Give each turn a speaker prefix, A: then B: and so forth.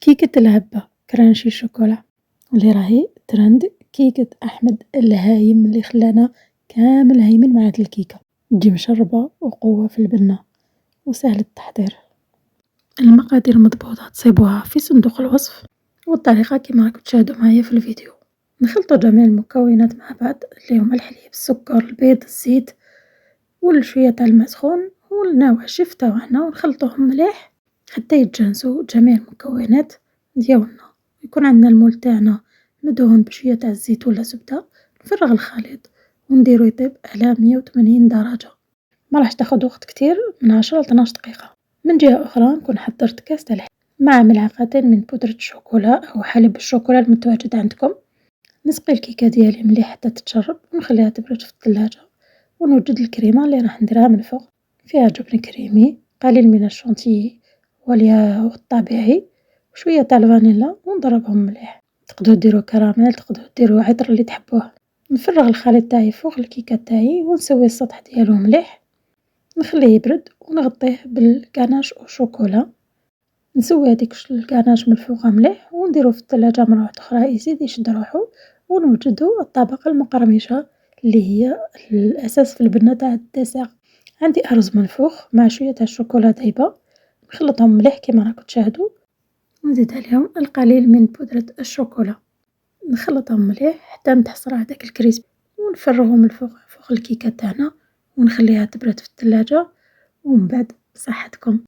A: كيكة الهبة كرانشي شوكولا اللي راهي ترند. كيكة أحمد الهايم اللي خلانا كامل هايمين مع هاد الكيكة، تجي مشربة وقوة في البنة وسهل التحضير. المقادير مضبوطة تصيبوها في صندوق الوصف، والطريقة كما راكم تشاهدوا معايا في الفيديو. نخلطوا جميع المكونات مع بعض اللي هما الحليب، السكر، البيض، الزيت وشوية تاع الماء سخون والنوع الشيف تاعنا، ونخلطوهم مليح حتى يتجانسوا جميع المكونات ديالنا. يكون عندنا المول تاعنا مدهون بشوية تاع الزيت ولا زبدة. نفرغ الخليط ونديرو يطيب على 180 درجة، ما راحش تاخد وقت كتير، من 10 ل 12 دقيقة. من جهة أخرى نكون حضرت كاس تاع الحليب مع ملعقتين من بودرة الشوكولا أو حليب الشوكولا المتواجد عندكم. نسقي الكيكة ديالي مليح حتى تتشرب ونخليها تبرد في الثلاجة، ونوجد الكريمة اللي راح نديرها من فوق، فيها جبن كريمي، قليل من الشونتيي والطبيعي وشوية تاع الفانيلا، ونضربهم مليح. تقدروا ديروا كراميل، تقدروا ديروا عطر اللي تحبوه. نفرغ الخليط تاعي فوق الكيكة تاعي ونسوي السطح ديالو مليح، نخليه يبرد ونغطيه بالكناش أو شوكولا. نسوي هاديك الكناش من الفوق مليح ونديروه في الثلاجة مرة واحدة أخرى يزيد يشد روحو، ونوجدو الطبقة المقرمشة اللي هي الأساس في البنة تاع الديسير. عندي أرز منفوخ مع شوية تاع الشوكولا دايبة، نخلطهم مليح كيما راكم تشاهدوا، ونزيد عليهم القليل من بودرة الشوكولا، نخلطهم مليح حتى نتحصر هداك الكريسبي، ونفرغه من فوق الكيكة تاعنا ونخليها تبرد في الثلاجة. ومن بعد بصحتكم.